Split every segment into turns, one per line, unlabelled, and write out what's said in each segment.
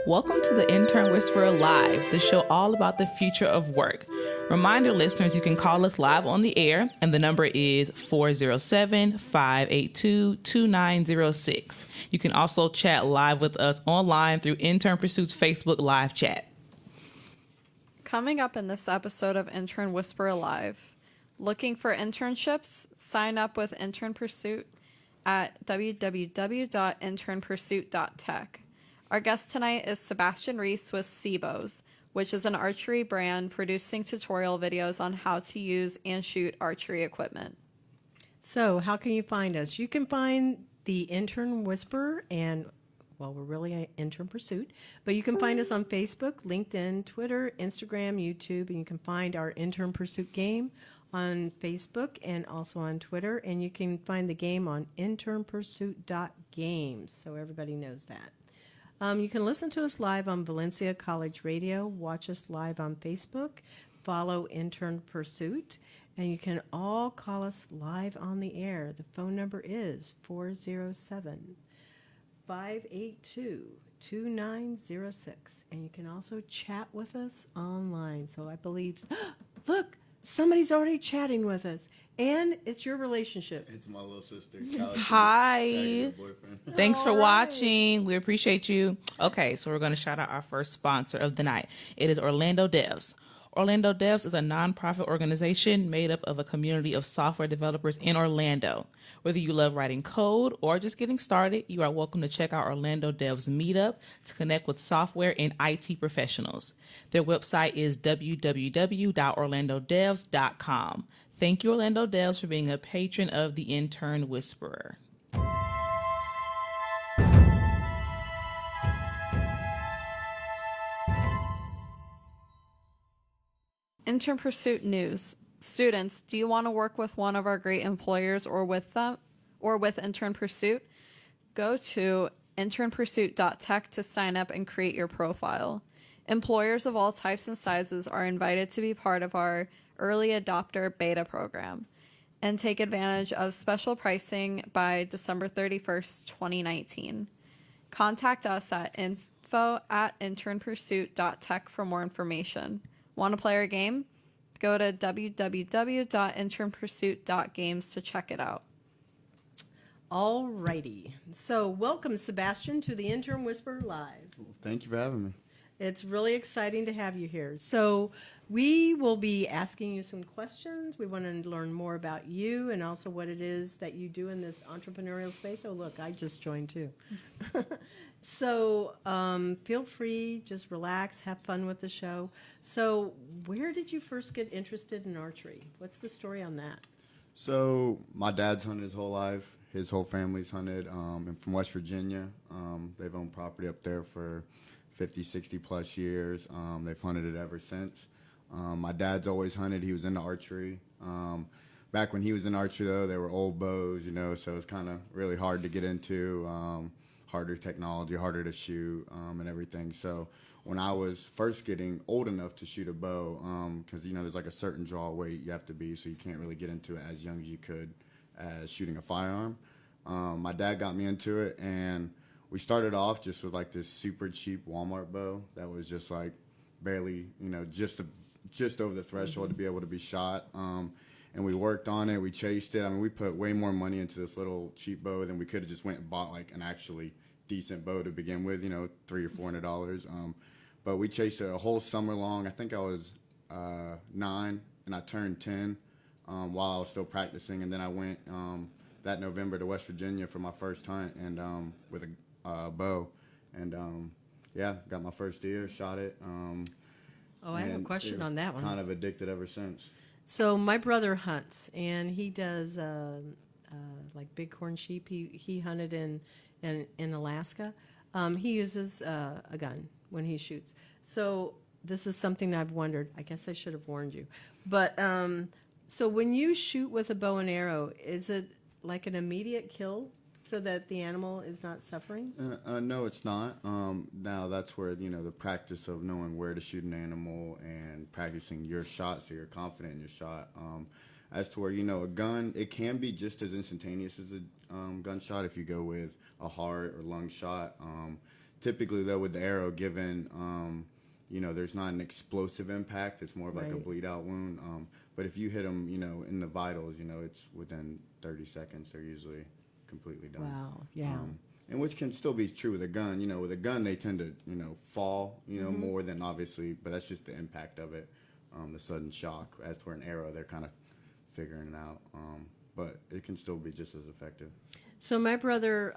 Welcome to the Intern Whisperer Live, the show all about the future of work. Reminder listeners, you can call us live on the air, and the number is 407-582-2906. You can also chat live with us online through Intern Pursuit's Facebook live chat.
Coming up in this episode of Intern Whisperer Live, looking for internships? Sign up with Intern Pursuit at www.internpursuit.tech. Our guest tonight is Sebastian Reece with Seabos, which is an archery brand producing tutorial videos on how to use and shoot archery equipment.
So how can you find us? You can find the Intern Whisperer and, well, we're really an Intern Pursuit, but you can find us on Facebook, LinkedIn, Twitter, Instagram, YouTube, and you can find our Intern Pursuit game on Facebook and also on Twitter, and you can find the game on internpursuit.games, so everybody knows that. You can listen to us live on Valencia College Radio, watch us live on Facebook, follow Intern Pursuit, and you can all call us live on the air. The phone number is 407-582-2906, and you can also chat with us online. So I believe, look, somebody's already chatting with us. And it's your relationship.
It's my little sister.
Hi. Thanks for watching. We appreciate you. Okay, so we're going to shout out our first sponsor of the night. It is Orlando Devs. Orlando Devs is a nonprofit organization made up of a community of software developers in Orlando. Whether you love writing code or just getting started, you are welcome to check out Orlando Devs Meetup to connect with software and IT professionals. Their website is www.orlandodevs.com. Thank you, Orlando Devs, for being a patron of the Intern Whisperer.
Intern Pursuit News. Students, do you want to work with one of our great employers or with Intern Pursuit? Go to internpursuit.tech to sign up and create your profile. Employers of all types and sizes are invited to be part of our early adopter beta program and take advantage of special pricing by December 31st, 2019. Contact us at info@internpursuit.tech for more information. Want to play our game? Go to www.internpursuit.games to check it out.
All righty. So welcome, Sebastian, to the Intern Whisperer Live.
Well, thank you for having me.
It's really exciting to have you here. So we will be asking you some questions. We want to learn more about you and also what it is that you do in this entrepreneurial space. Oh, look, I just joined too. So feel free, just relax, have fun with the show. So where did you first get interested in archery? What's the story on that?
So my dad's hunted his whole life. His whole family's hunted. And from West Virginia. They've owned property up there for 50, 60 plus years. They've hunted it ever since. My dad's always hunted. He was into archery. Back when he was in archery, though, they were old bows, so it's kind of really hard to get into, harder technology, harder to shoot, and everything. So when I was first getting old enough to shoot a bow, because, there's like a certain draw weight you have to be, so you can't really get into it as young as you could as shooting a firearm. My dad got me into it, and we started off just with like this super cheap Walmart bow that was just like barely, just over the threshold to be able to be shot. And we worked on it. We chased it. I mean, we put way more money into this little cheap bow than we could have just went and bought like an actually decent bow to begin with, $300 or $400. But we chased it a whole summer long. I think I was 9 and I turned 10 while I was still practicing. And then I went that November to West Virginia for my first hunt and with a bow, and got my first deer, shot it.
I have a question on that one.
Kind of addicted ever since.
So my brother hunts, and he does like bighorn sheep. He hunted in Alaska. He uses a gun when he shoots. So this is something I've wondered. I guess I should have warned you. But so when you shoot with a bow and arrow, is it like an immediate kill so that the animal is not suffering?
No, it's not. Now that's where, the practice of knowing where to shoot an animal and practicing your shot so you're confident in your shot. As to where, a gun, it can be just as instantaneous as a gunshot if you go with a heart or lung shot. typically though with the arrow, given there's not an explosive impact, it's more of like a
Right.
bleed out wound. But if you hit them, in the vitals, it's within 30 seconds they're usually completely done.
Wow. Yeah.
And which can still be true with a gun. With a gun they tend to fall more than obviously, but that's just the impact of it, the sudden shock. As for an arrow, they're kind of figuring it out. But it can still be just as effective.
So my brother,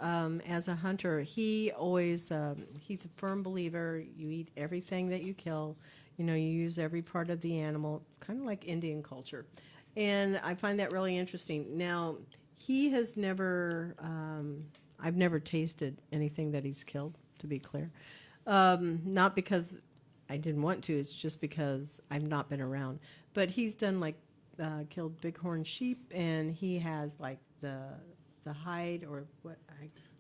as a hunter, he always he's a firm believer. You eat everything that you kill. You use every part of the animal, kind of like Indian culture, and I find that really interesting. Now, he has never. I've never tasted anything that he's killed. To be clear, not because I didn't want to. It's just because I've not been around. But he's done like killed bighorn sheep, and he has like the hide or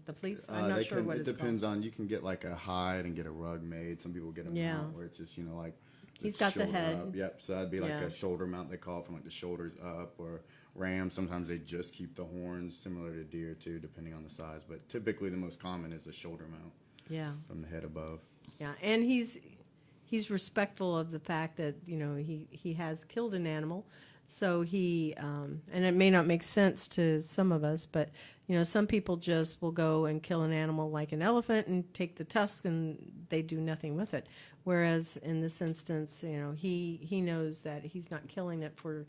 the fleece. I'm not sure what
it
it's
depends
called.
on. You can get like a hide and get a rug made. Some people get a
Yeah.
mount where it's just like
He's got the
shoulder
head.
up. Yep. So that'd be like
Yeah.
a shoulder mount. They call it from like the shoulders up. Or ram. Sometimes they just keep the horns, similar to deer too, depending on the size. But typically the most common is the shoulder mount
Yeah,
from the head above.
yeah, and he's respectful of the fact that he has killed an animal. So he, and it may not make sense to some of us, but some people just will go and kill an animal like an elephant and take the tusk and they do nothing with it. Whereas in this instance, he knows that he's not killing it for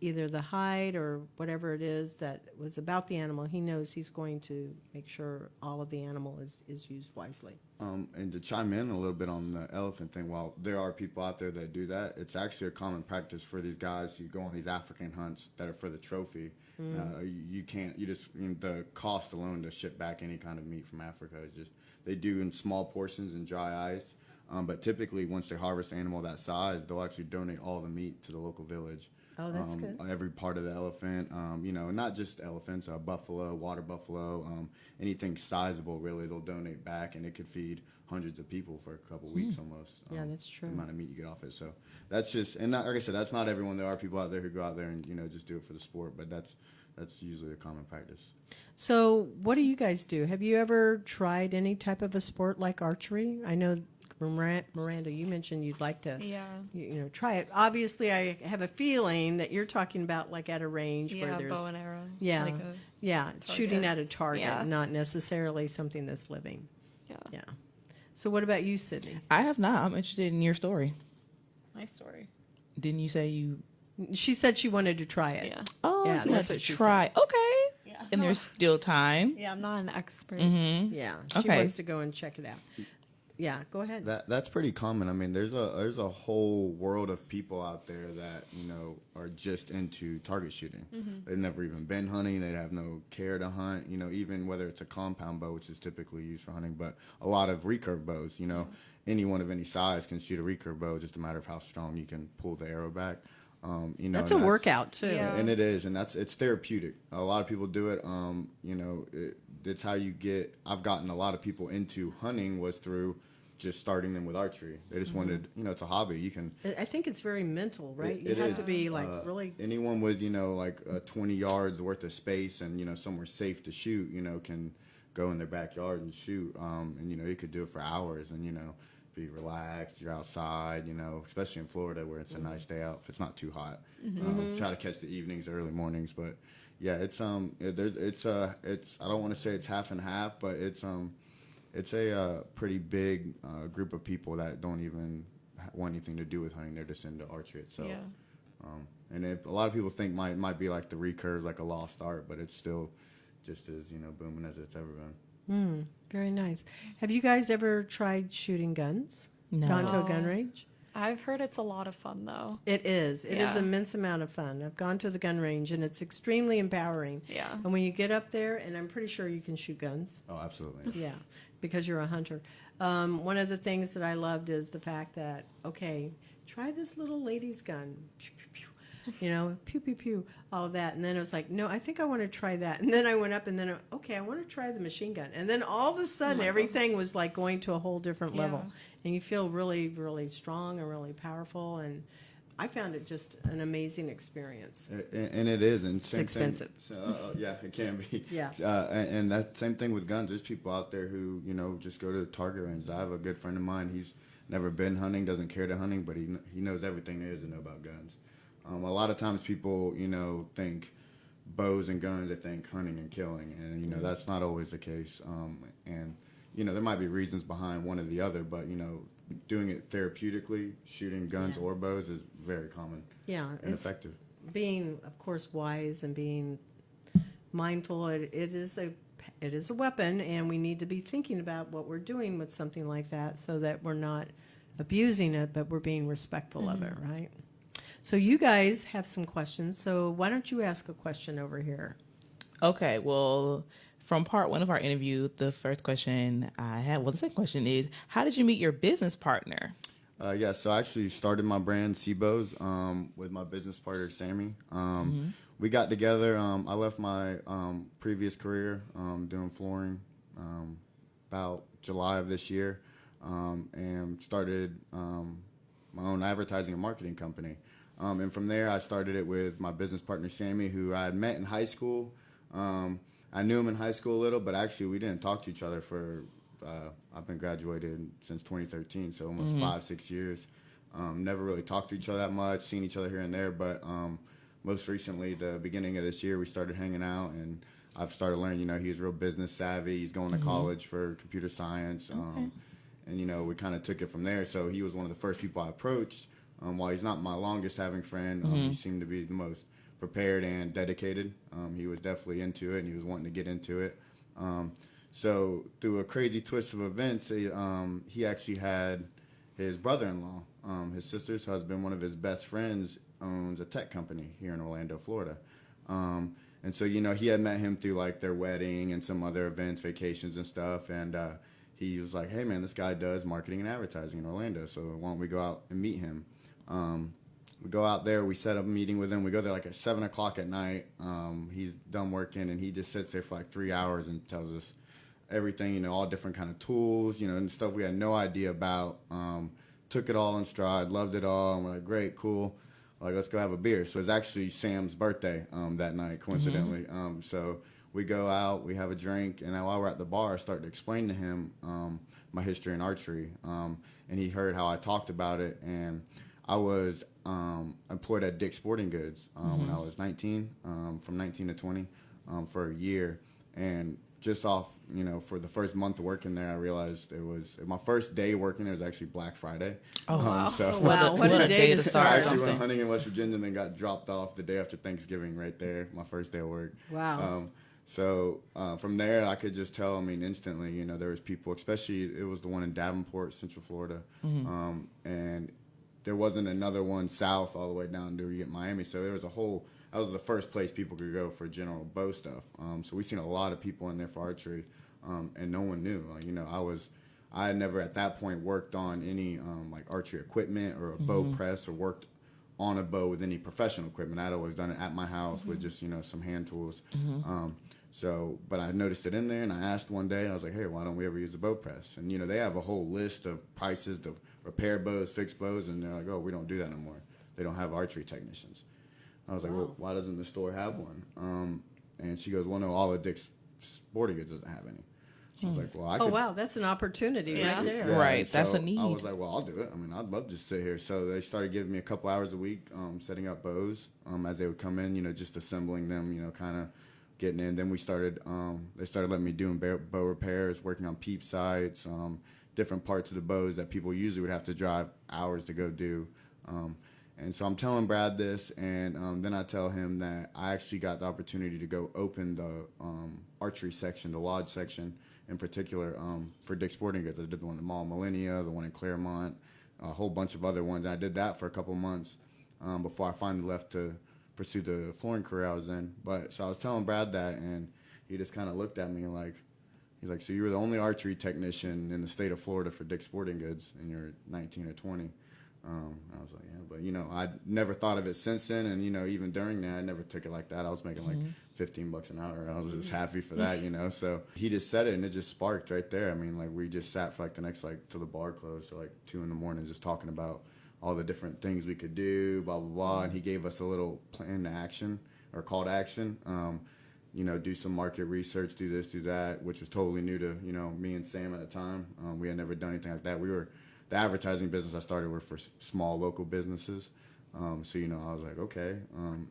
either the hide or whatever it is that was about the animal. He knows he's going to make sure all of the animal is used wisely.
And to chime in a little bit on the elephant thing, while there are people out there that do that, it's actually a common practice for these guys who go on these African hunts that are for the trophy. The cost alone to ship back any kind of meat from Africa is just, they do in small portions in dry ice. But typically once they harvest an animal that size, they'll actually donate all the meat to the local village.
Oh, that's good.
Every part of the elephant, not just elephants, buffalo, water buffalo, anything sizable, really, they'll donate back, and it could feed hundreds of people for a couple weeks almost.
Yeah, that's true.
The amount of meat you get off it. So that's just, and like I said, that's not everyone. There are people out there who go out there and, just do it for the sport, but that's usually a common practice.
So what do you guys do? Have you ever tried any type of a sport like archery? I know Miranda, you mentioned you'd like to try it. Obviously, I have a feeling that you're talking about like at a range where there's
bow and arrow.
Yeah,
Like a
yeah, shooting at a target,
Yeah.
not necessarily something that's living.
Yeah.
Yeah. So what about you, Sydney?
I have not. I'm interested in your story.
My story.
Didn't you say you?
She said she wanted to try it.
Yeah.
Oh,
Yeah,
you
that's
had to
what she
try. Okay.
Yeah.
And there's still time.
Yeah, I'm not an expert.
Mm-hmm.
Yeah, she
Okay.
wants to go and check it out. Yeah, go ahead.
That's pretty common. I mean, there's a whole world of people out there that are just into target shooting. They've never even been hunting. They have no care to hunt. Even whether it's a compound bow, which is typically used for hunting, but a lot of recurve bows. Anyone of any size can shoot a recurve bow. Just a matter of how strong you can pull the arrow back.
That's a workout too.
Yeah.
And it is, and it's therapeutic. A lot of people do it. It's how you get. I've gotten a lot of people into hunting was through just starting them with archery. They just wanted, it's a hobby. You can.
I think it's very mental, right?
It
You have
is.
to be like really.
Anyone with 20 yards worth of space and somewhere safe to shoot, can go in their backyard and shoot. And you could do it for hours and be relaxed. You're outside, especially in Florida where it's a nice day out if it's not too hot. Try to catch the evenings, early mornings, but yeah, it's I don't want to say it's half and half, but it's a pretty big group of people that don't even want anything to do with hunting. They're just into archery itself.
Yeah.
And a lot of people think might be like the recurve, like a lost art, but it's still just as booming as it's ever been.
Very nice. Have you guys ever tried shooting guns?
No.
Gone to a
No.
gun range?
I've heard it's a lot of fun though.
It is. It is
Yeah.
an immense amount of fun. I've gone to the gun range, and it's extremely empowering.
Yeah.
And when you get up there, and I'm pretty sure you can shoot guns.
Oh, absolutely.
Yeah, because you're a hunter. One of the things that I loved is the fact that, okay, try this little lady's gun. Pew, pew, pew. Pew, pew, pew, all of that. And then it was like, no, I think I want to try that. And then I went up and then, okay, I want to try the machine gun. And then all of a sudden, everything was like going to a whole different level.
Yeah.
And you feel really, really strong and really powerful. And I found it just an amazing experience.
And it is, and
It's expensive.
Yeah, it can be.
Yeah.
And that same thing with guns. There's people out there who just go to the target range. I have a good friend of mine. He's never been hunting, doesn't care to hunting, but he knows everything there is to know about guns. A lot of times people think bows and guns. They think hunting and killing, and that's not always the case. And there might be reasons behind one or the other, but doing it therapeutically, shooting guns or bows is very common.
Yeah,
and
it's
effective.
Being, of course, wise and being mindful. It is a weapon, and we need to be thinking about what we're doing with something like that, so that we're not abusing it, but we're being respectful of it, right? So you guys have some questions. So why don't you ask a question over here?
Okay, well, from part one of our interview, the first question I had, the second question is, how did you meet your business partner?
So I actually started my brand, Seabows, with my business partner, Sammy. We got together. I left my previous career doing flooring about July of this year and started my own advertising and marketing company. And from there, I started it with my business partner, Sammy, who I had met in high school. I knew him in high school a little, but actually we didn't talk to each other for, I've been graduated since 2013, so almost 5-6 years. Never really talked to each other that much, seen each other here and there, but most recently, the beginning of this year, we started hanging out, and I've started learning, he's real business savvy. He's going to college for computer science, and, we kind of took it from there. So he was one of the first people I approached. While he's not my longest having friend, he seemed to be the most prepared and dedicated. He was definitely into it, and he was wanting to get into it. So through a crazy twist of events, he actually had his brother-in-law, his sister's husband, one of his best friends, owns a tech company here in Orlando, Florida. And so, he had met him through, like, their wedding and some other events, vacations and stuff. And he was like, hey, man, this guy does marketing and advertising in Orlando, so why don't we go out and meet him? We go out there, we set up a meeting with him. We go there like at 7 o'clock at night. He's done working, and he just sits there for like 3 hours and tells us everything, all different kind of tools, and stuff we had no idea about. Took it all in stride, loved it all, and we're like, great, cool. Like, let's go have a beer. So it's actually Sam's birthday that night, coincidentally. So we go out, we have a drink, and while we're at the bar, I start to explain to him my history in archery. And he heard how I talked about it, and I was employed at Dick's Sporting Goods when I was 19, from 19 to 20, for a year. And just off, for the first month of working there, I realized it was my first day working. It was actually Black Friday.
Oh, wow.
So
What a day to start.
I actually went hunting in West Virginia and then got dropped off the day after Thanksgiving right there, my first day of work.
Wow.
So from there, I could just tell, instantly, there was people, especially it was the one in Davenport, Central Florida. And there wasn't another one south all the way down to get Miami. So there was that was the first place people could go for general bow stuff. So we've seen a lot of people in there for archery, and no one knew. I had never at that point worked on any like archery equipment or a bow press or worked on a bow with any professional equipment. I'd always done it at my house with just, some hand tools. But I noticed it in there, and I asked one day, and I was like, hey, why don't we ever use a bow press? And, they have a whole list of prices to repair bows, fix bows, and they're like, oh, we don't do that no more. They don't have archery technicians. I was like, well, why doesn't the store have one? And she goes, well, no, all of Dick's Sporting Goods doesn't have any. I was like, well, I could.
Wow, that's an opportunity right there.
Yeah,
Right,
so
that's a need.
I was like, well, I'll do it. I'd love to sit here. So they started giving me a couple hours a week setting up bows as they would come in, just assembling them, kind of getting in. Then they started letting me doing bow repairs, working on peep sights, different parts of the bows that people usually would have to drive hours to go do. And so I'm telling Brad this, and then I tell him that I actually got the opportunity to go open the archery section, the lodge section in particular, for Dick's Sporting Goods. I did the one in the Mall Millennia, the one in Claremont, a whole bunch of other ones. And I did that for a couple months before I finally left to pursue the flooring career I was in. So I was telling Brad that, and he just kind of looked at me and he's like, so you were the only archery technician in the state of Florida for Dick's Sporting Goods, and you're 19 or 20. I was like, yeah, but I never thought of it since then, and even during that, I never took it like that. I was making like $15 an hour. I was just happy for that, So he just said it, and it just sparked right there. We just sat for like the next till the bar closed, so 2 a.m, just talking about all the different things we could do, blah, blah, blah. And he gave us a little plan to action or call to action. Do some market research, do this, do that, which was totally new to, me and Sam at the time. We had never done anything like that. The advertising business I started were for small local businesses. I was like, okay.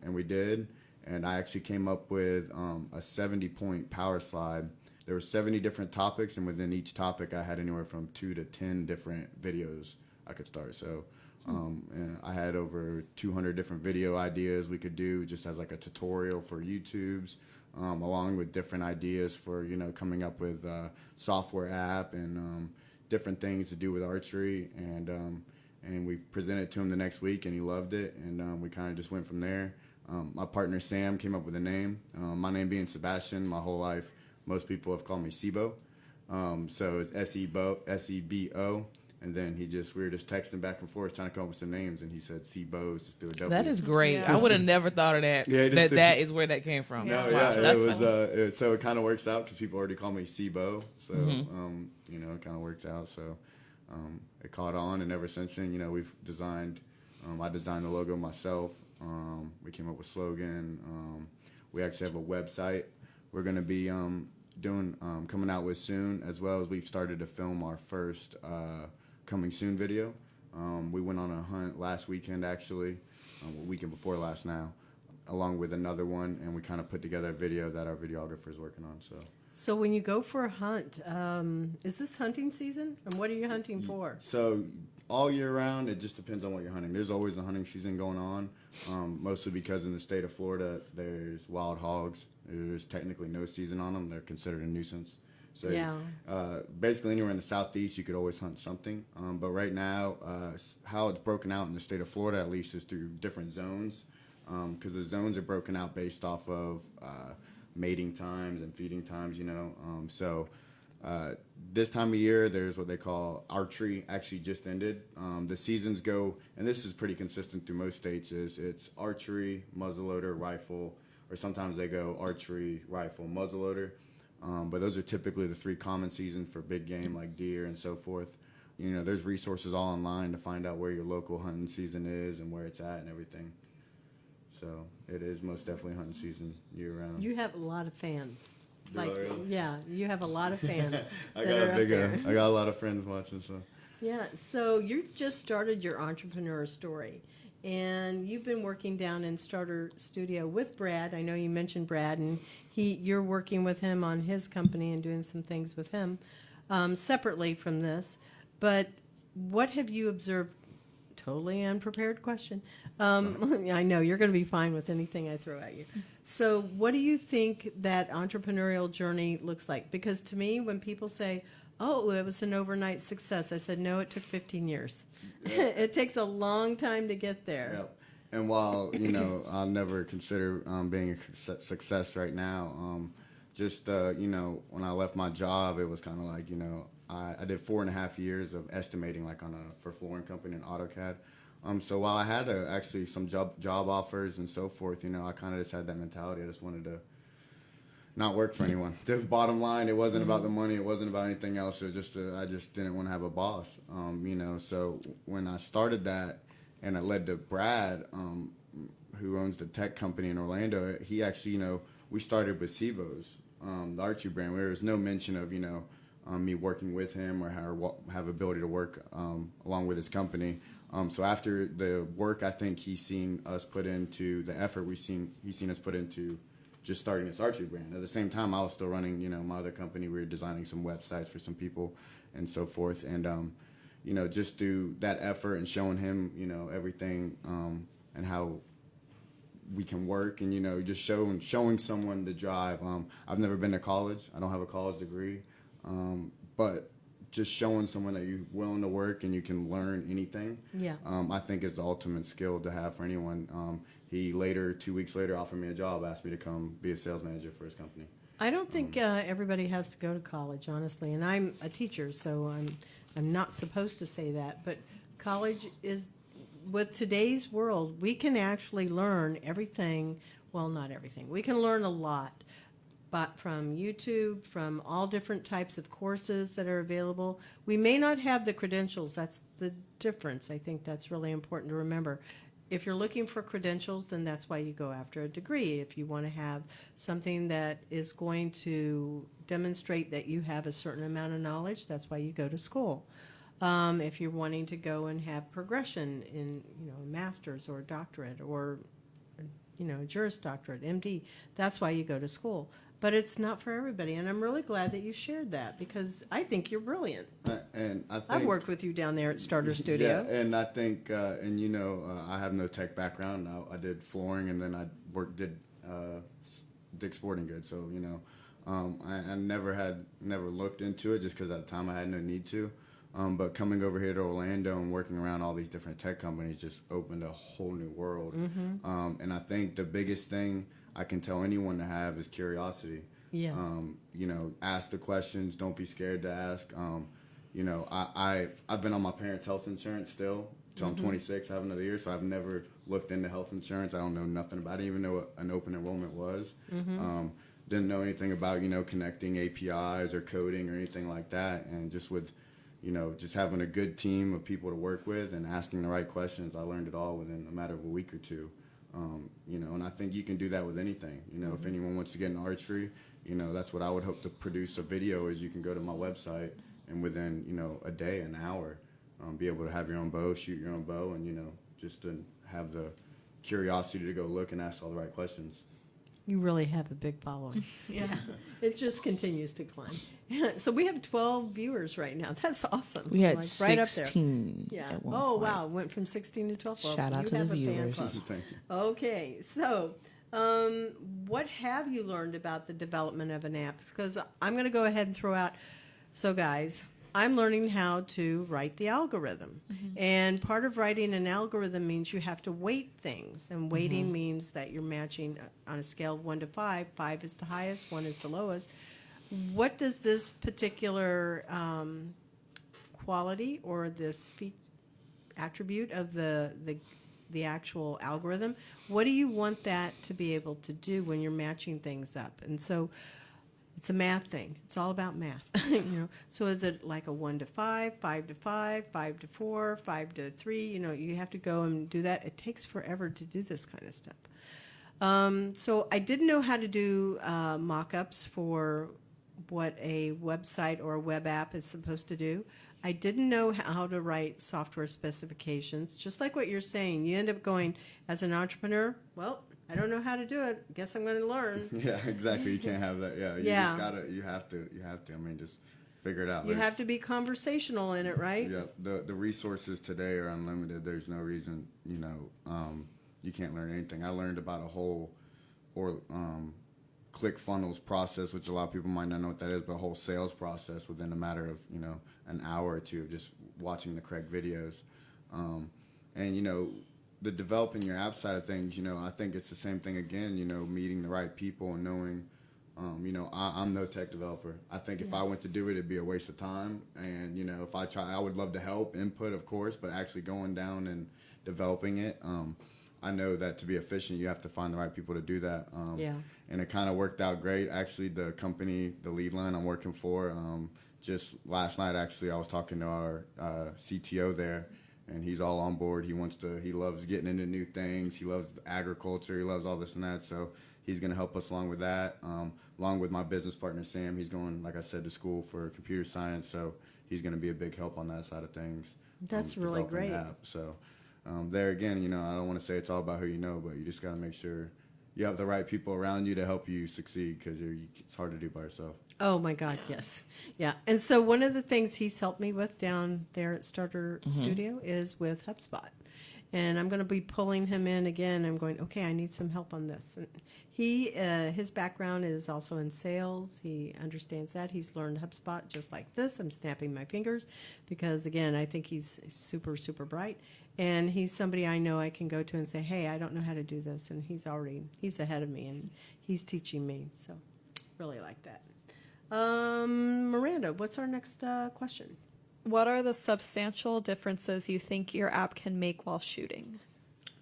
And we did. And I actually came up with a 70-point power slide. There were 70 different topics, and within each topic, I had anywhere from 2 to 10 different videos I could start. So and I had over 200 different video ideas we could do just as like a tutorial for YouTubes, along with different ideas for, coming up with software app and different things to do with archery. And we presented it to him the next week, and he loved it. And we kind of just went from there. My partner Sam came up with a name. My name being Sebastian, my whole life, most people have called me Sebo. So it's S-E-B-O. And then we were just texting back and forth trying to come up with some names, and he said Sebo, just do a W.
That is great.
Yeah.
I would have never thought of that.
Yeah,
that is where that came from.
No,
Wow,
yeah,
that's
it was.
funny.
So it kind of works out because people already call me Sebo. So it kind of works out. So it caught on, and ever since then, we've designed. I designed the logo myself. We came up with slogan. We actually have a website we're going to be coming out with soon, as well as we've started to film our first coming soon video. We went on a hunt last weekend, actually, weekend before last now, along with another one, and we kind of put together a video that our videographer is working on.
So when you go for a hunt, is this hunting season? And what are you hunting for?
So all year round, it just depends on what you're hunting. There's always a hunting season going on, mostly because in the state of Florida, there's wild hogs. There's technically no season on them. They're considered a nuisance. So
Yeah.
Basically anywhere in the southeast, you could always hunt something. But right now, how it's broken out in the state of Florida, at least, is through different zones, because the zones are broken out based off of mating times and feeding times, this time of year, there's what they call archery, actually just ended. The seasons go, and this is pretty consistent through most states, it's archery, muzzleloader, rifle, or sometimes they go archery, rifle, muzzleloader. But those are typically the 3 common seasons for big game like deer and so forth. There's resources all online to find out where your local hunting season is and where it's at and everything. So it is most definitely hunting season year round.
You have a lot of fans.
Do I really?
Yeah, you have a lot of fans.
I
that
got
are up there.
I got a lot of friends watching, so.
Yeah, so you've just started your entrepreneur story, and you've been working down in Starter Studio with Brad. I know you mentioned Brad, and you're working with him on his company and doing some things with him separately from this. But what have you observed? Totally unprepared question. I know you're going to be fine with anything I throw at you. So what do you think that entrepreneurial journey looks like? Because to me, when people say, oh, it was an overnight success, I said, no, it took 15 years. Yeah. It takes a long time to get there.
Yep. And while, I'll never consider being a success right now, when I left my job, it was kind of like, I did 4.5 years of estimating for flooring company in AutoCAD. So while I had actually some job offers and so forth, I kind of just had that mentality. I just wanted to not work for anyone. The bottom line, it wasn't about the money. It wasn't about anything else. It was I just didn't want to have a boss. So when I started that, and it led to Brad, who owns the tech company in Orlando. He actually, we started with Sebo's, the archery brand, where there was no mention of, me working with him or have ability to work along with his company. So after the work, I think he's seen us put into the effort he's seen us put into just starting this archery brand. At the same time, I was still running, my other company. We were designing some websites for some people and so forth. And, just through that effort and showing him, everything and how we can work and, just showing someone the drive. I've never been to college. I don't have a college degree. But just showing someone that you're willing to work and you can learn anything,
yeah.
I think is the ultimate skill to have for anyone. He 2 weeks later, offered me a job, asked me to come be a sales manager for his company.
I don't think everybody has to go to college, honestly, and I'm a teacher, so I'm not supposed to say that. But college is, with today's world, we can actually learn everything. Well, not everything. We can learn a lot from YouTube, from all different types of courses that are available. We may not have the credentials. That's the difference. I think that's really important to remember. If you're looking for credentials, then that's why you go after a degree. If you want to have something that is going to demonstrate that you have a certain amount of knowledge, that's why you go to school. If you're wanting to go and have progression in, a master's or a doctorate or, a Juris Doctorate, MD, that's why you go to school. But it's not for everybody, and I'm really glad that you shared that because I think you're brilliant.
And I think,
I've worked with you down there at Starter Studio.
Yeah, and I think, I have no tech background. I did flooring, and then I did Dick's Sporting Goods. So I never looked into it just because at the time I had no need to. But coming over here to Orlando and working around all these different tech companies just opened a whole new world. And I think the biggest thing I can tell anyone to have is curiosity.
Yes.
Ask the questions. Don't be scared to ask. I've been on my parents' health insurance still till I'm 26. I have another year, so I've never looked into health insurance. I don't know nothing about it. I didn't even know what an open enrollment was. Didn't know anything about, connecting APIs or coding or anything like that. And just with, just having a good team of people to work with and asking the right questions, I learned it all within a matter of a week or two. And I think you can do that with anything. If anyone wants to get into archery, that's what I would hope to produce a video is you can go to my website and within, a day, an hour, be able to have your own bow, shoot your own bow, and, just to have the curiosity to go look and ask all the right questions.
You really have a big following.
Yeah.
It just continues to climb. So we have 12 viewers right now. That's awesome.
We had
right up there.
16.
Yeah.
At one
Oh,
point.
wow. Went from 16 to 12. Well,
Shout out
you
to
have
the
a fan
viewers.
club.
Thank you.
Okay. So what have you learned about the development of an app? Because I'm going to go ahead and throw out. So, guys, I'm learning how to write the algorithm. And part of writing an algorithm means you have to weight things. And weighting means that you're matching on a scale of 1 to 5. 5 is the highest, 1 is the lowest. What does this particular quality or this attribute of the actual algorithm, what do you want that to be able to do when you're matching things up? And so it's a math thing. It's all about math. So is it like a 1 to 5, 5 to 5, 5 to 4, 5 to 3? You have to go and do that. It takes forever to do this kind of stuff. So I didn't know how to do mock-ups for what a website or a web app is supposed to do. I didn't know how to write software specifications. Just like what you're saying, you end up going as an entrepreneur, well, I don't know how to do it. Guess I'm going to learn.
Yeah, exactly. You can't have that. Yeah, you have to. I mean, just figure it out.
You have to be conversational in it, right?
Yeah, the resources today are unlimited. There's no reason, you can't learn anything. I learned about a whole ClickFunnels process, which a lot of people might not know what that is, but a whole sales process within a matter of, an hour or two of just watching the correct videos. And, the developing your app side of things, I think it's the same thing again, meeting the right people and knowing, I'm no tech developer. I think if I went to do it, it'd be a waste of time. And, if I try, I would love to help, input, of course, but actually going down and developing it, I know that to be efficient, you have to find the right people to do that. And it kind of worked out great. Actually, the company, the lead line I'm working for, just last night, actually, I was talking to our CTO there, and he's all on board. He loves getting into new things. He loves agriculture. He loves all this and that. So he's going to help us along with that. Along with my business partner, Sam, he's going, like I said, to school for computer science. So he's going to be a big help on that side of things.
That's really great.
So there again, I don't want to say it's all about who you know, but you just got to make sure you have the right people around you to help you succeed because it's hard to do by yourself.
Oh, my God, yes. Yeah. And so one of the things he's helped me with down there at Starter Studio is with HubSpot. And I'm going to be pulling him in again. I'm going, okay, I need some help on this. And his background is also in sales. He understands that. He's learned HubSpot just like this. I'm snapping my fingers because, again, I think he's super, super bright. And he's somebody I know I can go to and say, hey, I don't know how to do this. And he's ahead of me, and he's teaching me. So really like that. Miranda, what's our next question?
What are the substantial differences you think your app can make while shooting?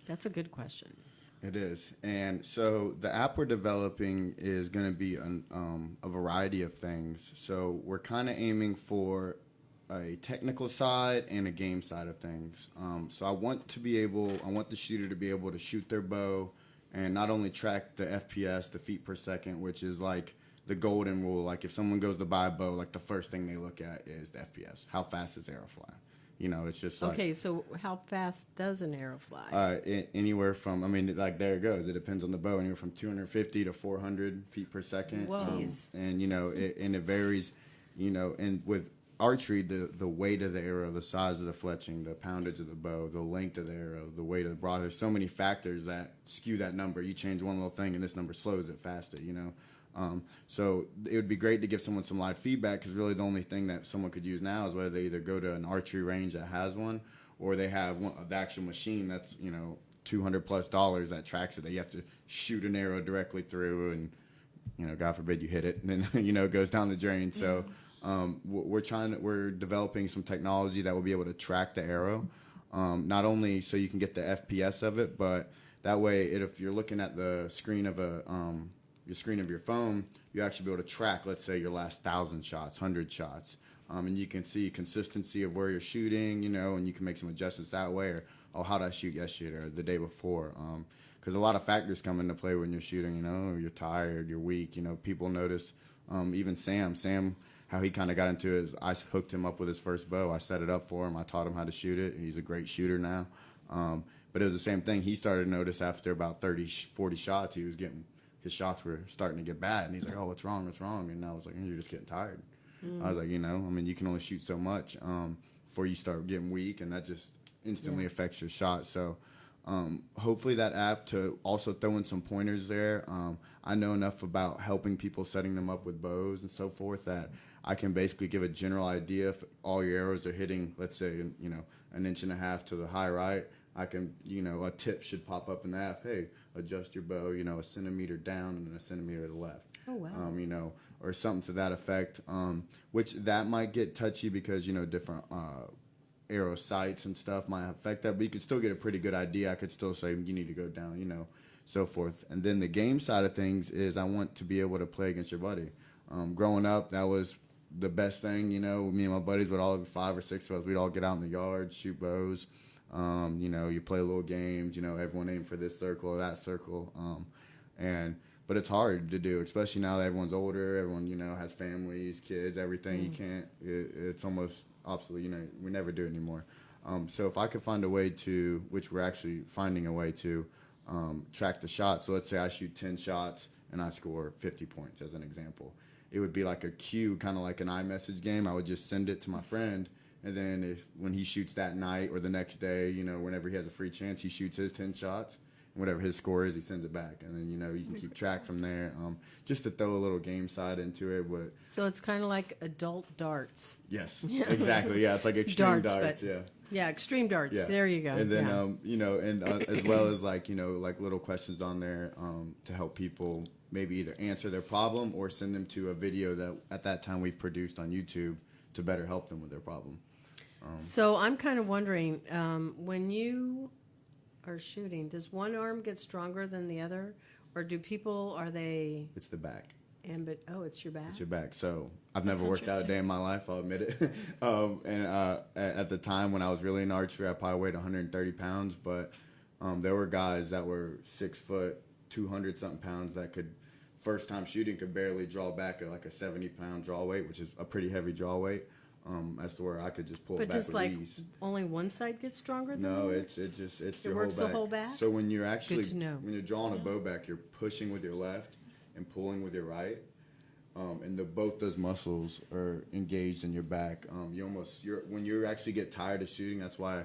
That's a good question.
It is. And so the app we're developing is going to be a variety of things. So we're kind of aiming for a technical side and a game side of things. So I want the shooter to be able to shoot their bow and not only track the FPS, the feet per second, which is like the golden rule. Like if someone goes to buy a bow, like the first thing they look at is the FPS. How fast does the arrow fly? You know, it's just like...
Okay, so how fast does an arrow fly?
Anywhere from, I mean, like there it goes. It depends on the bow. Anywhere from 250 to 400 feet per second.
Whoa.
And, you know, it varies, you know, and with archery, the weight of the arrow, the size of the fletching, the poundage of the bow, the length of the arrow, the weight of the broad, there's so many factors that skew that number. You change one little thing and this number slows it faster, you know. So it would be great to give someone some live feedback, because really the only thing that someone could use now is whether they either go to an archery range that has one, or they have the actual machine that's, you know, $200+ that tracks it, that you have to shoot an arrow directly through, and, you know, God forbid you hit it, and then, you know, it goes down the drain. So we're developing some technology that will be able to track the arrow, not only so you can get the FPS of it, but that way if you're looking at the screen of your screen of your phone, you actually be able to track, let's say, your last 1,000 shots, 100 shots. And you can see consistency of where you're shooting, you know, and you can make some adjustments that way, or, oh, how did I shoot yesterday or the day before? Because a lot of factors come into play when you're shooting, you know, you're tired, you're weak, you know, people notice. Even Sam, how he kind of got into it is I hooked him up with his first bow. I set it up for him. I taught him how to shoot it. He's a great shooter now. But it was the same thing. He started to notice after about 30, 40 shots, his shots were starting to get bad, and he's like, "Oh, what's wrong? What's wrong?" And I was like, "You're just getting tired." I was like, you know, I mean, you can only shoot so much before you start getting weak, and that just instantly affects your shot. So hopefully that app to also throw in some pointers there. I know enough about helping people setting them up with bows and so forth that I can basically give a general idea if all your arrows are hitting, let's say, you know, 1.5 inches to the high right. I can, you know, a tip should pop up in the app. Hey, adjust your bow, you know, 1 centimeter down and then 1 centimeter to the left.
Oh, wow.
You know, or something to that effect, which that might get touchy because, you know, different arrow sights and stuff might affect that, but you could still get a pretty good idea. I could still say you need to go down, you know, so forth. And then the game side of things is I want to be able to play against your buddy. Growing up, that was the best thing, you know. Me and my buddies would all, 5 or 6 of us, we'd all get out in the yard, shoot bows. You know, you play little games, you know, everyone aim for this circle or that circle. But it's hard to do, especially now that everyone's older, everyone, you know, has families, kids, everything. You can't, it's almost obsolete, you know, we never do it anymore. So if I could find a way to, which we're actually finding a way to, track the shots. So let's say I shoot 10 shots and I score 50 points as an example. It would be like a queue, kind of like an iMessage game. I would just send it to my friend. And then when he shoots that night or the next day, you know, whenever he has a free chance, he shoots his 10 shots. And whatever his score is, he sends it back. And then, you know, you can keep track from there. Just to throw a little game side into it. But
So it's kind of like adult darts.
yes, exactly. Yeah, it's like extreme darts. Yeah.
Yeah, extreme darts.
Yeah.
There you go.
And then, you know, and as well as like, you know, like little questions on there to help people maybe either answer their problem or send them to a video that at that time we've produced on YouTube to better help them with their problem.
So I'm kind of wondering, when you are shooting, does one arm get stronger than the other? Or are they...
It's the back.
It's your back?
It's your back. So I've never worked out a day in my life, I'll admit it. At the time when I was really in archery, I probably weighed 130 pounds. But there were guys that were 6 foot, 200-something pounds that could, first time shooting, could barely draw back at like a 70-pound draw weight, which is a pretty heavy draw weight. As to where I could just pull it back with ease.
But just only one side gets stronger than the other?
No, it's your
works
whole back.
the whole back?
So when you're actually,
Good to know.
when you're drawing a bow back, you're pushing with your left and pulling with your right. And both those muscles are engaged in your back. When you actually get tired of shooting, that's why,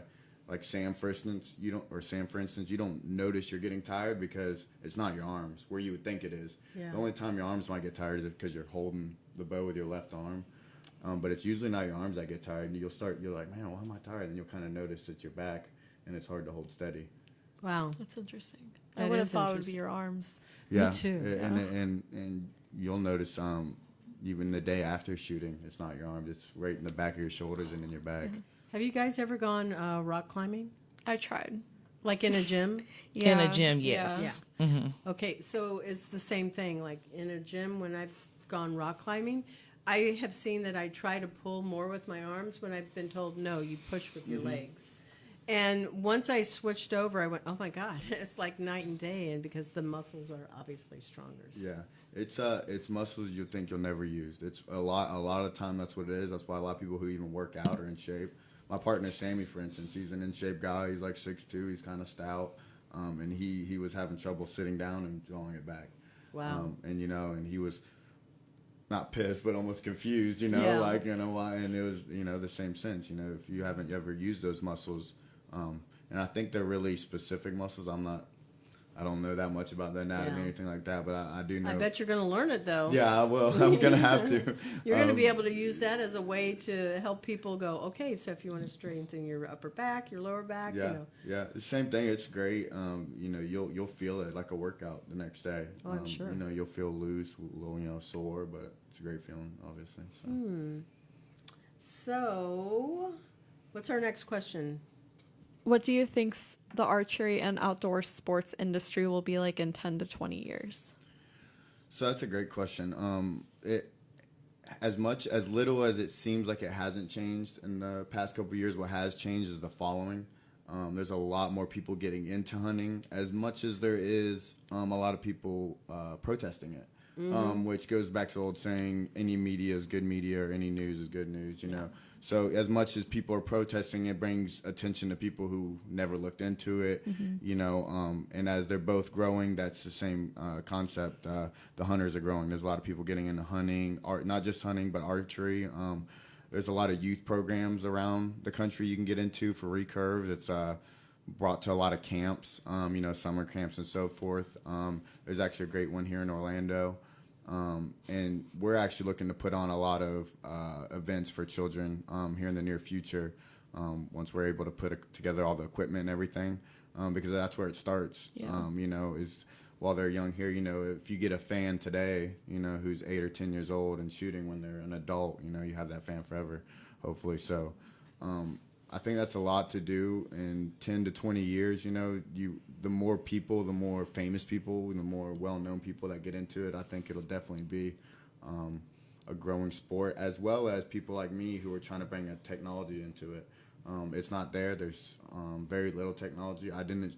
like Sam, for instance, you don't notice you're getting tired because it's not your arms where you would think it is.
Yeah.
The only time your arms might get tired is because you're holding the bow with your left arm. But it's usually not your arms that get tired. And you're like, man, why am I tired? And you'll kind of notice it's your back, and it's hard to hold steady.
Wow.
That's interesting.
That
I would have
is
thought it would be
interesting.
your arms.
Yeah.
Me too.
And you'll notice even the day after shooting, it's not your arms. It's right in the back of your shoulders and in your back.
Have you guys ever gone rock climbing?
I tried.
Like in a gym?
In a gym, yes.
Okay, so it's the same thing. Like in a gym, when I've gone rock climbing, I have seen that I try to pull more with my arms when I've been told, no, you push with your legs. And once I switched over, I went, oh my God, it's like night and day, and because the muscles are obviously stronger. So.
Yeah, it's muscles you think you'll never use. It's a lot of time. That's what it is. That's why a lot of people who even work out are in shape. My partner Sammy, for instance, he's an in shape guy. He's like 6'2". He's kind of stout, and he was having trouble sitting down and drawing it back.
Wow.
And and he was not pissed, but almost confused.
Yeah.
Like why. And it was the same sense. If you haven't ever used those muscles. And I think they're really specific muscles. I don't know that much about the anatomy or anything like that, but I do know.
I bet you're going to learn it, though.
Yeah, I will. I'm going to have to.
You're going to be able to use that as a way to help people go, okay, so if you want to strengthen your upper back, your lower back,
Yeah, the same thing. It's great. You'll feel it like a workout the next day.
Oh, I'm sure.
You'll feel loose, a little, sore, but it's a great feeling, obviously.
So, what's our next question?
What do you think the archery and outdoor sports industry will be like in 10 to 20 years?
So that's a great question. As little as it seems like it hasn't changed in the past couple of years, what has changed is the following. There's a lot more people getting into hunting, as much as there is a lot of people protesting it, which goes back to the old saying, any media is good media or any news is good news, know. So as much as people are protesting, it brings attention to people who never looked into it, and as they're both growing, that's the same concept. The hunters are growing. There's a lot of people getting into hunting, not just hunting, but archery. There's a lot of youth programs around the country you can get into for recurves. It's brought to a lot of camps, summer camps and so forth. There's actually a great one here in Orlando. And we're actually looking to put on a lot of events for children here in the near future once we're able to put together all the equipment and everything, because that's where it starts. Is while they're young here, if you get a fan today, who's 8 or 10 years old and shooting when they're an adult, you have that fan forever, hopefully. So I think that's a lot to do in 10 to 20 years. The more people, the more famous people, the more well-known people that get into it, I think it'll definitely be a growing sport, as well as people like me who are trying to bring a technology into it. It's not there. There's very little technology. I didn't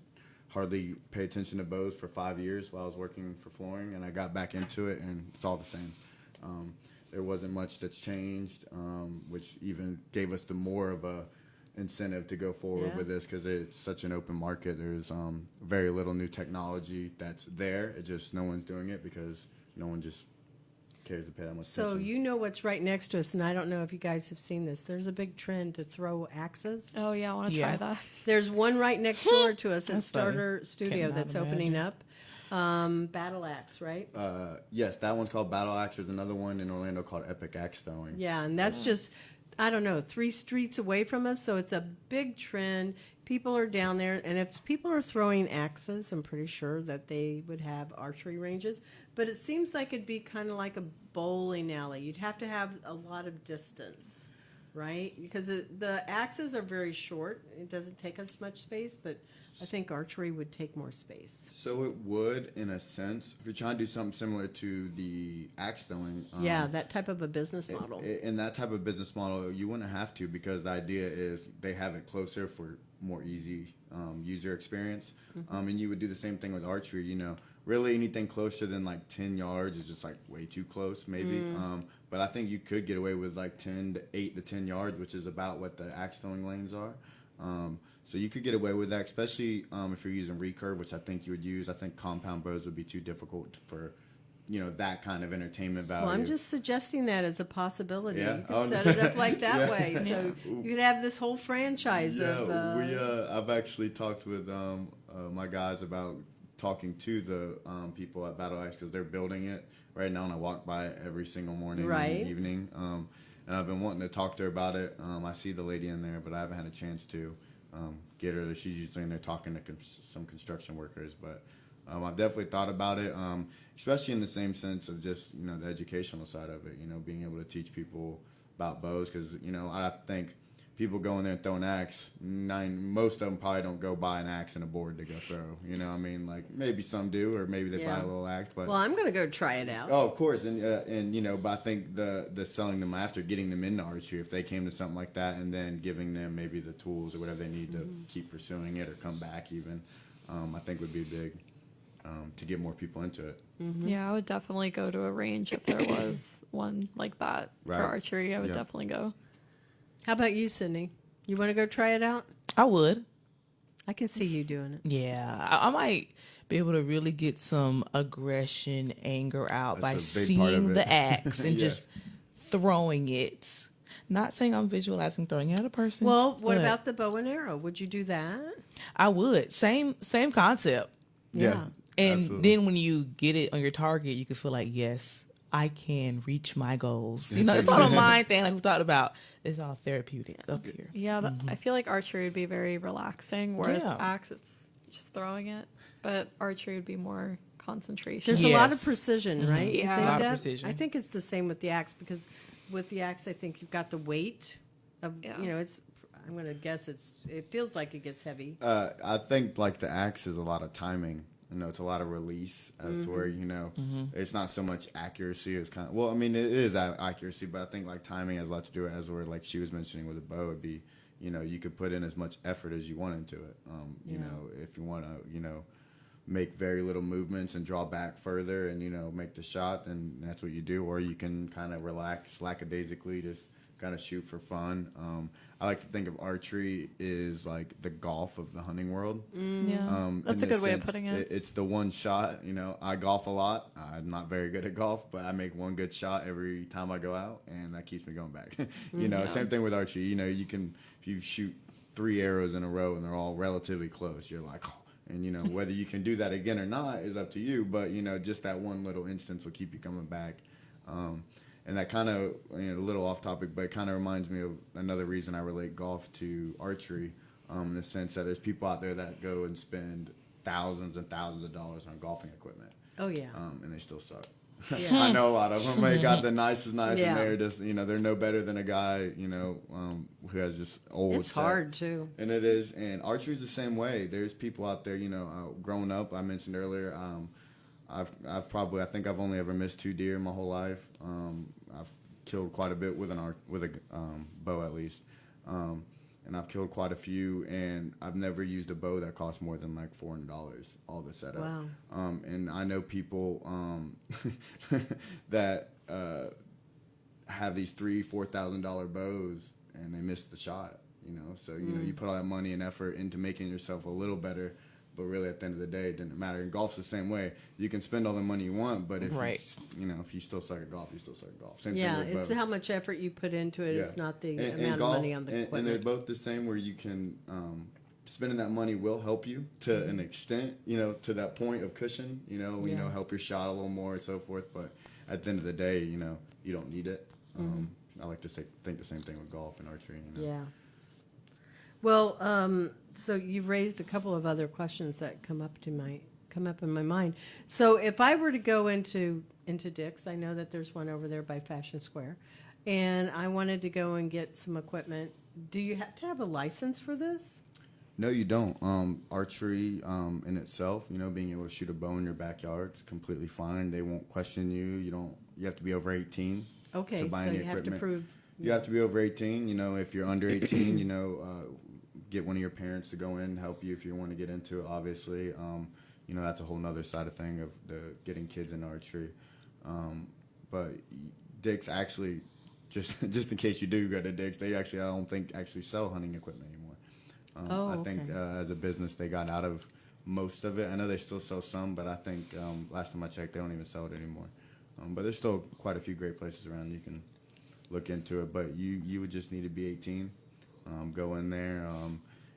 hardly pay attention to bows for 5 years while I was working for flooring, and I got back into it, and it's all the same. There wasn't much that's changed, which even gave us the more of a incentive to go forward with this, because it's such an open market. There's very little new technology that's there. It just no one's doing it because no one just cares to pay that much attention.
So what's right next to us, and I don't know if you guys have seen this. There's a big trend to throw axes.
Oh yeah, I want to try that.
There's one right next door to us at
That's
Starter Studio
Cannot
that's opening up. Battle Axe, right?
Yes, that one's called Battle Axe. There's another one in Orlando called Epic Axe Throwing.
Yeah, and that's just, I don't know, 3 streets away from us, so it's a big trend. People are down there, and if people are throwing axes, I'm pretty sure that they would have archery ranges. But it seems like it'd be kind of like a bowling alley. You'd have to have a lot of distance, right? Because the axes are very short. It doesn't take us much space, but I think archery would take more space.
So it would, in a sense, if you're trying to do something similar to the axe throwing.
That type of a business model.
In that type of business model, you wouldn't have to, because the idea is they have it closer for more easy user experience. And you would do the same thing with archery. Really anything closer than like 10 yards is just like way too close, maybe. But I think you could get away with like 8 to 10 yards, which is about what the axe throwing lanes are. So you could get away with that, especially if you're using recurve, which I think you would use. I think compound bows would be too difficult for, that kind of entertainment value.
Well, I'm just suggesting that as a possibility.
Yeah.
You could set it up like that way. So you could have this whole franchise of...
I've actually talked with my guys about talking to the people at Battle Axe, because they're building it right now, and I walk by it every single morning and evening. And I've been wanting to talk to her about it. I see the lady in there, but I haven't had a chance to get her. She's usually in there talking to some construction workers, but I've definitely thought about it, especially in the same sense of just, the educational side of it, being able to teach people about bows, because, I think people going there and throwing axe, most of them probably don't go buy an axe and a board to go throw. You know what I mean? Like, maybe some do, or maybe they buy a little axe. But
Well, I'm going to go try it out.
oh, of course, and you know, but I think the selling them after, getting them into archery, if they came to something like that, and then giving them maybe the tools or whatever they need to keep pursuing it or come back even, I think would be big to get more people into it.
Yeah, I would definitely go to a range if there was one like that
Right.
for archery. I would
Yeah.
definitely go.
How about you, Sydney? You want to go try it out?
I would.
I can see you doing it.
Yeah, I might be able to really get some aggression, anger out
That's
by
a big part of
seeing
it.
the axe and
Yeah.
just throwing it. Not saying I'm visualizing throwing it at a person.
Well, what
but
about the bow and arrow? Would you do that?
I would. Same concept.
Yeah.
And
absolutely.
then when you get it on your target, you can feel like, yes, I can reach my goals. You know, it's not a mind thing like we talked about. It's all therapeutic up here.
Yeah, I feel like archery would be very relaxing, whereas
Yeah.
axe, it's just throwing it. But archery would be more concentration.
There's a lot of
Yes.
precision, right? You
Yeah.
think
A lot of
that?
precision.
I think it's the same with the axe, because with the axe, I think you've got the weight of,
Yeah.
you know, I'm going to guess it feels like it gets heavy.
I think like the axe is a lot of timing. You know, it's a lot of release as to where, you know, it's not so much accuracy. It's kind of, well, I mean, it is accuracy, but I think like timing has a lot to do with it, as where like she was mentioning with a bow, it'd be, you know, you could put in as much effort as you want into it. You know, if you want to, you know, make very little movements and draw back further and, you know, make the shot, then that's what you do. Or you can kind of relax, lackadaisically, just kind of shoot for fun. I like to think of archery is like the golf of the hunting world.
Yeah, that's a
In the
good way of
sense,
putting it.
It's the one shot. You know, I golf a lot. I'm not very good at golf, but I make one good shot every time I go out, and that keeps me going back. You know,
Yeah.
same thing with archery. You know, you can, if you shoot 3 arrows in a row and they're all relatively close, you're like, oh. And, you know, whether you can do that again or not is up to you. But, you know, just that one little instance will keep you coming back. And that kind of, you know, a little off topic, but it kind of reminds me of another reason I relate golf to archery, in the sense that there's people out there that go and spend thousands and thousands of dollars on golfing equipment,
Oh, yeah.
and they still suck.
Yeah.
I know a lot of them. They got the nicest,
Yeah.
and they're just, you know, they're no better than a guy, you know, who has just old.
It's
set.
hard, too.
And it is, and archery's the same way. There's people out there, you know, growing up, I mentioned earlier, I think I've only ever missed 2 deer my whole life. I've killed quite a bit with a bow at least, and I've killed quite a few. And I've never used a bow that cost more than like $400 all the setup.
Wow.
And I know people that have these $3,000-$4,000 bows and they miss the shot. You know, so you know you put all that money and effort into making yourself a little better. But really, at the end of the day, it didn't matter. And golf's the same way. You can spend all the money you want, but if you know, if you still suck at golf, you still suck at golf. Same
Yeah,
thing with
it's
bows.
how much effort you put into it.
Yeah.
It's not the
And
amount
golf,
of money on the
and
equipment.
they're both the same, where you can spending that money will help you to an extent. You know, to that point of cushion. You know, help your shot a little more and so forth. But at the end of the day, you know, you don't need it. I like to think the same thing with golf and archery. You know?
Yeah. Well, so you've raised a couple of other questions that come up in my mind. So if I were to go into Dick's, I know that there's one over there by Fashion Square, and I wanted to go and get some equipment. Do you have to have a license for this?
No, you don't. Archery in itself, you know, being able to shoot a bow in your backyard is completely fine. They won't question you. You have to be over 18
Okay,
to buy
so
any
you have to
equipment.
prove.
You have to be over 18. You know, if you're under 18, you know, get one of your parents to go in and help you if you want to get into it, obviously. You know, that's a whole nother side of thing of getting kids into archery. But Dick's actually, just in case you do go to Dick's, they actually, I don't think, actually sell hunting equipment anymore. I think as a business, they got out of most of it. I know they still sell some, but I think last time I checked, they don't even sell it anymore. But there's still quite a few great places around you can look into it. But you would just need to be 18. Go in there.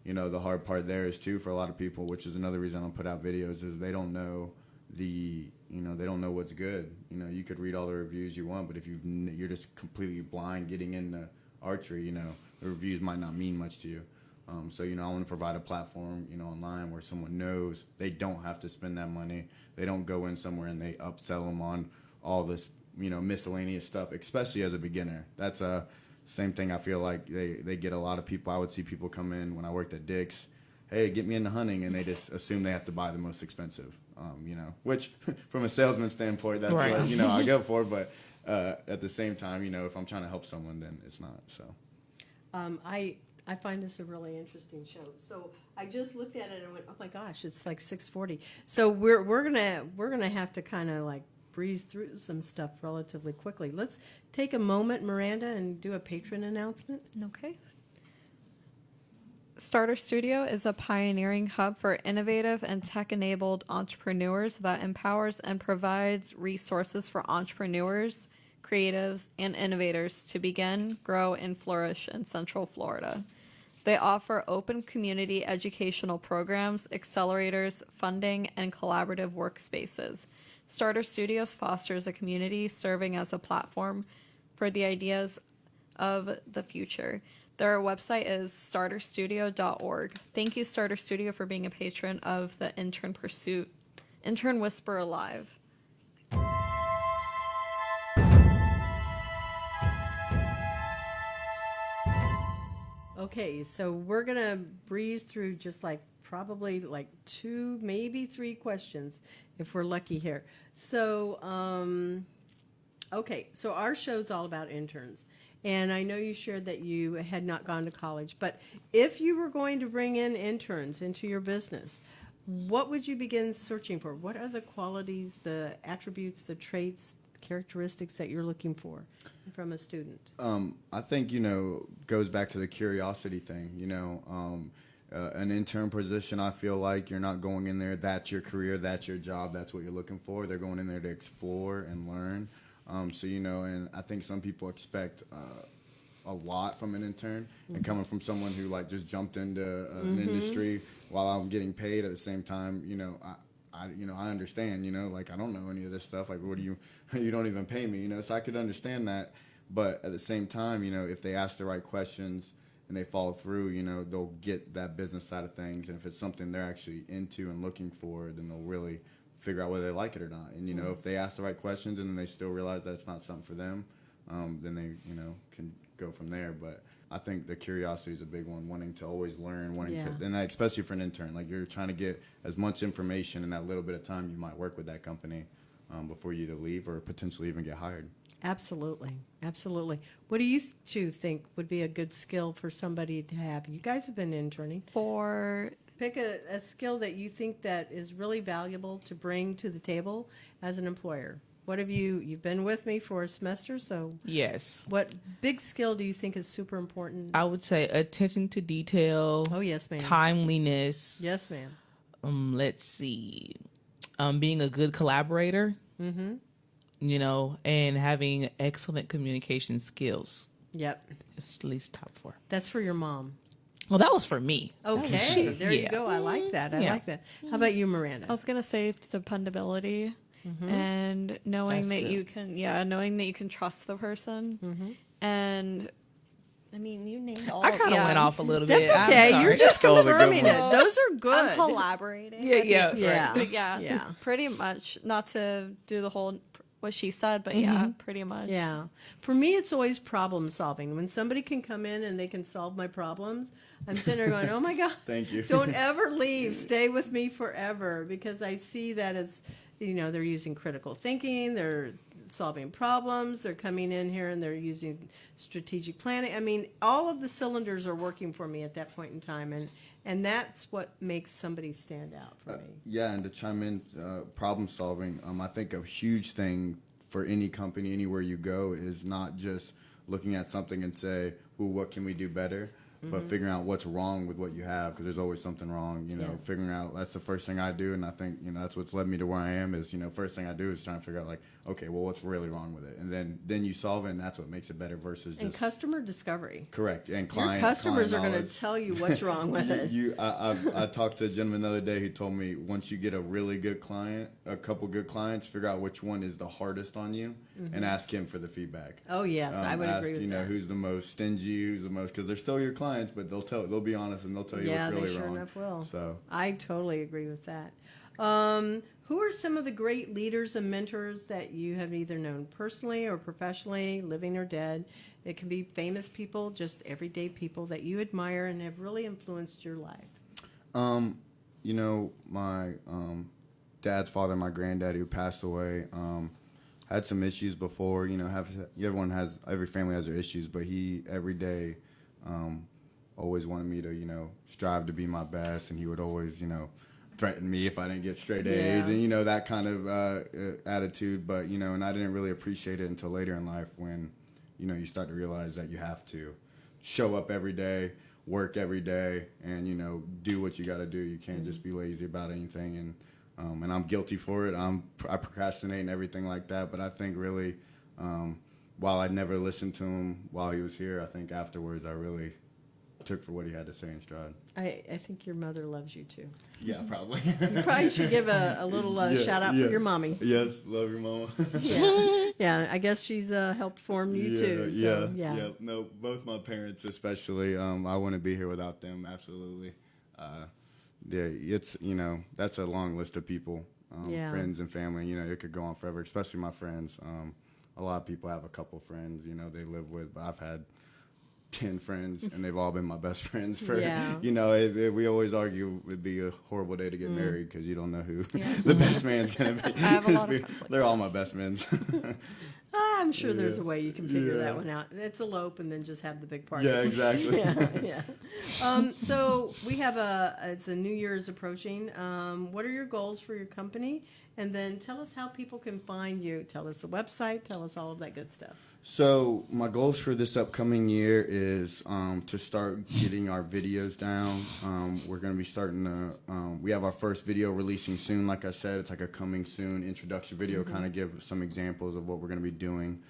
You know, the hard part there is too for a lot of people, which is another reason I don't put out videos, is they don't know they don't know what's good. You know, you could read all the reviews you want, but if you're just completely blind getting into archery, you know, the reviews might not mean much to you. So, you know, I want to provide a platform, you know, online where someone knows they don't have to spend that money. They don't go in somewhere and they upsell them on all this, you know, miscellaneous stuff, especially as a beginner. That's Same thing, I feel like they get a lot of people. I would see people come in when I worked at Dick's, hey, get me into hunting, and they just assume they have to buy the most expensive, which from a salesman standpoint, that's
Right.
what, I go for. But at the same time, if I'm trying to help someone, then it's not. So
I find this a really interesting show. So I just looked at it and went, oh my gosh, it's like 6:40. So we're gonna have to kind of like breeze through some stuff relatively quickly. Let's take a moment, Miranda, and do a patron announcement.
Okay. Starter Studio is a pioneering hub for innovative and tech-enabled entrepreneurs that empowers and provides resources for entrepreneurs, creatives, and innovators to begin, grow, and flourish in Central Florida. They offer open community educational programs, accelerators, funding, and collaborative workspaces. Starter Studios fosters a community serving as a platform for the ideas of the future. Their website is starterstudio.org. Thank you, Starter Studio, for being a patron of the Intern Pursuit, Intern Whisper Alive.
Okay, so we're gonna breeze through just like probably like 2, maybe 3 questions if we're lucky here. So, okay, so our show's all about interns. And I know you shared that you had not gone to college, but if you were going to bring in interns into your business, what would you begin searching for? What are the qualities, the attributes, the traits, characteristics that you're looking for from a student?
I think, goes back to the curiosity thing, an intern position, I feel like you're not going in there, that's your career, that's your job, that's what you're looking for. They're going in there to explore and learn. And I think some people expect a lot from an intern, and coming from someone who like just jumped into an industry while I'm getting paid at the same time, I understand, like I don't know any of this stuff. Like, what do you don't even pay me, so I could understand that. But at the same time, if they ask the right questions and they follow through, they'll get that business side of things. And if it's something they're actually into and looking for, then they'll really figure out whether they like it or not. And, if they ask the right questions and then they still realize that it's not something for them, then they, can go from there. But I think the curiosity is a big one, wanting to always learn, and especially for an intern, like you're trying to get as much information in that little bit of time you might work with that company before you either leave or potentially even get hired.
Absolutely. Absolutely. What do you two think would be a good skill for somebody to have? You guys have been interning. Pick a skill that you think that is really valuable to bring to the table as an employer. What have you've been with me for a semester, so
Yes.
what big skill do you think is super important?
I would say attention to detail.
Oh, yes, ma'am.
Timeliness.
Yes, ma'am.
Let's see. Being a good collaborator. Mm-hmm. And having excellent communication skills.
Yep.
It's at least top 4.
That's for your mom.
Well, that was for me.
Okay, there you
Yeah.
go. I like that. I
Yeah.
like that. How about you, Miranda?
I was gonna say it's dependability and knowing
That's
that
good.
you can, knowing that you can trust the person, and I mean, you named all.
I kind of went off a little
That's
bit. I'm
okay.
sorry.
You're just
All the good
confirming it.
ones.
Those are good.
I'm collaborating.
Yeah, yeah,
Yeah.
But yeah,
Yeah.
pretty much. Not to do the whole what she said, but yeah, pretty much.
Yeah. For me, it's always problem solving. When somebody can come in and they can solve my problems, I'm sitting there going, oh my God.
Thank you.
Don't ever leave. Stay with me forever, because I see that as, they're using critical thinking. They're solving problems. They're coming in here and they're using strategic planning. I mean, all of the cylinders are working for me at that point in time. And that's what makes somebody stand out for me.
Yeah, and to chime in, problem solving, I think a huge thing for any company, anywhere you go, is not just looking at something and say, well, what can we do better? But figuring out what's wrong with what you have, because there's always something wrong, figuring out, that's the first thing I do, and I think, that's what's led me to where I am is, first thing I do is try and figure out, like, okay, well, what's really wrong with it? And then you solve it, and that's what makes it better versus just...
And customer discovery.
Correct, and
Your
client
customers are going to
knowledge.
tell you what's wrong with it.
I talked to a gentleman the other day who told me once you get a really good client, a couple good clients, figure out which one is the hardest on you and ask him for the feedback.
Oh, yes, I would agree with that.
Who's the most stingy, who's the most, because they're still your clients, but they'll be honest and they'll tell you
Yeah,
what's really
they sure
wrong.
enough will.
So
I totally agree with that. Who are some of the great leaders and mentors that you have either known personally or professionally, living or dead? It can be famous people, just everyday people that you admire and have really influenced your life.
You know, my dad's father, my granddaddy, who passed away, had some issues before. You know, every family has their issues, but he every day always wanted me to, you know, strive to be my best, and he would always, you know, threaten me if I didn't get straight A's, and you know, that kind of attitude. But you know, and I didn't really appreciate it until later in life when, you know, you start to realize that you have to show up every day, work every day, and you know, do what you got to do. You can't just be lazy about anything. And I'm guilty for it. I procrastinate and everything like that. But I think really, while I never listened to him while he was here, I think afterwards I really took for what he had to say in stride.
I think your mother loves you too.
Yeah, probably.
You probably should give a little shout out for your mommy.
Yes, love your mama.
Yeah, I guess she's helped form you too. So, yeah.
No, both my parents especially. I wouldn't be here without them. Absolutely. It's, you know, that's a long list of people, friends and family. You know, it could go on forever, especially my friends. A lot of people have a couple friends, you know, they live with, but I've had 10 friends, and they've all been my best friends for, you know, we always argue it'd be a horrible day to get married because you don't know who the best man's going to be.
I have a lot of friends like
They're all my best men.
I'm sure there's a way you can figure that one out. It's elope and then just have the big party.
Yeah, exactly.
So we have it's the New Year's approaching. What are your goals for your company? And then tell us how people can find you. Tell us the website. Tell us all of that good stuff.
So my goals for this upcoming year is to start getting our videos down. We're going to be starting to, we have our first video releasing soon. Like I said, it's like a coming soon introduction video, kind of give some examples of what we're going to be doing,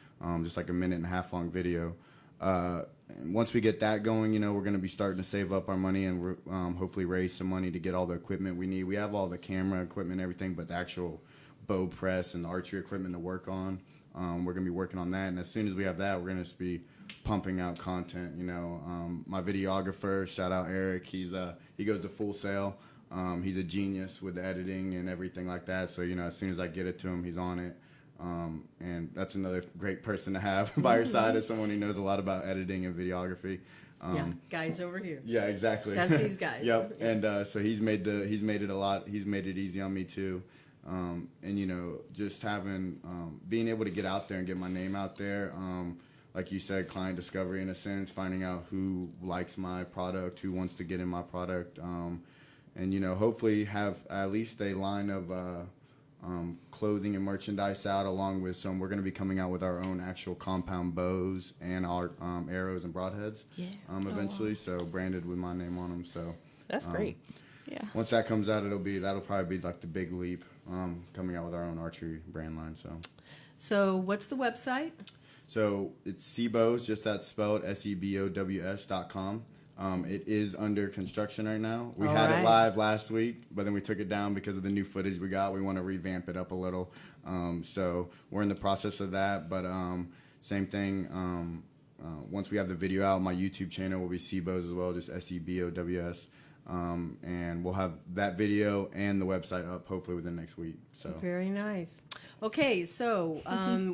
just like a 1.5-minute long video. And once we get that going, you know, we're going to be starting to save up our money and hopefully raise some money to get all the equipment we need. We have all the camera equipment and everything, but the actual bow press and the archery equipment to work on. We're going to be working on that, and as soon as we have that, we're going to be pumping out content. You know, my videographer, shout out Eric, he goes to Full Sail. He's a genius with the editing and everything like that. So, you know, as soon as I get it to him, he's on it. And that's another great person to have by your side, as someone who knows a lot about editing and videography.
Guys over here.
Yeah, exactly.
That's these guys.
Yep. And so he's made it a lot. He's made it easy on me too. And you know, just having being able to get out there and get my name out there, like you said, client discovery in a sense, finding out who likes my product, who wants to get in my product, and you know, hopefully have at least a line of clothing and merchandise out, along with some. We're going to be coming out with our own actual compound bows and our arrows and broadheads eventually. So branded with my name on them. So
that's great.
Yeah.
Once that comes out, that'll probably be like the big leap, coming out with our own archery brand line.
So what's the website?
So it's Sebows, just that's spelled SEBOWS.com. It is under construction right now. We had it live last week, but then we took it down because of the new footage we got. We want to revamp it up a little. So we're in the process of that, but same thing. Once we have the video out, my YouTube channel will be Sebows as well, just SEBOWS. And we'll have that video and the website up hopefully within next week. So
very nice. Okay, so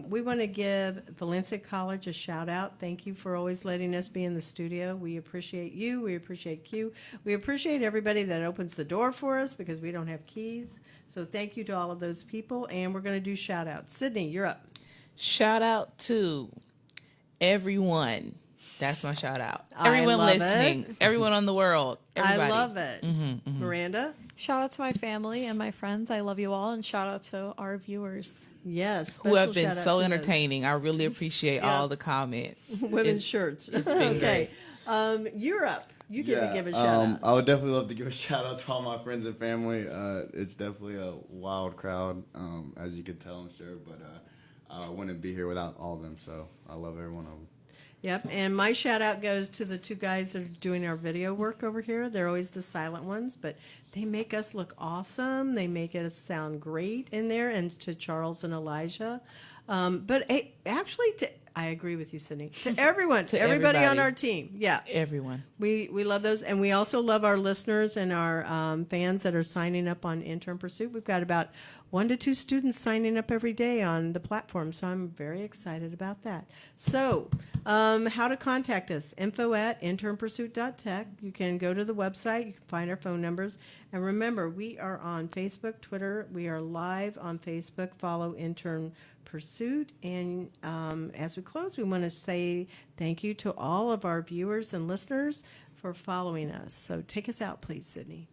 we want to give Valencia College a shout out. Thank you for always letting us be in the studio. We appreciate you. We appreciate Q. We appreciate everybody that opens the door for us because we don't have keys. So thank you to all of those people. And we're going to do shout outs. Sydney, you're up.
Shout out to everyone. That's my shout out.
I
Everyone
love
listening,
it.
everyone on the world, everybody.
I love it. Miranda?
Shout out to my family and my friends. I love you all. And shout out to our viewers.
Yes.
Who have
special
been
shout out
so
to
entertaining. I really appreciate all the comments.
those women's shirts.
It's been
okay. You're up. You get to give a shout out.
I would definitely love to give a shout out to all my friends and family. It's definitely a wild crowd, as you could tell, I'm sure. But I wouldn't be here without all of them. So I love every one of them.
Yep, and my shout out goes to the two guys that are doing our video work over here. They're always the silent ones, but they make us look awesome. They make us sound great in there, and to Charles and Elijah. But actually, I agree with you, Sydney. To everyone,
To
everybody on
everybody.
our team. Yeah.
Everyone.
We love those, and we also love our listeners and our fans that are signing up on Intern Pursuit. We've got about 1 to 2 students signing up every day on the platform, so I'm very excited about that. So, how to contact us? info@internpursuit.tech. You can go to the website. You can find our phone numbers. And remember, we are on Facebook, Twitter. We are live on Facebook. Follow Intern Pursuit. And as we close, we want to say thank you to all of our viewers and listeners for following us. So take us out, please, Sydney.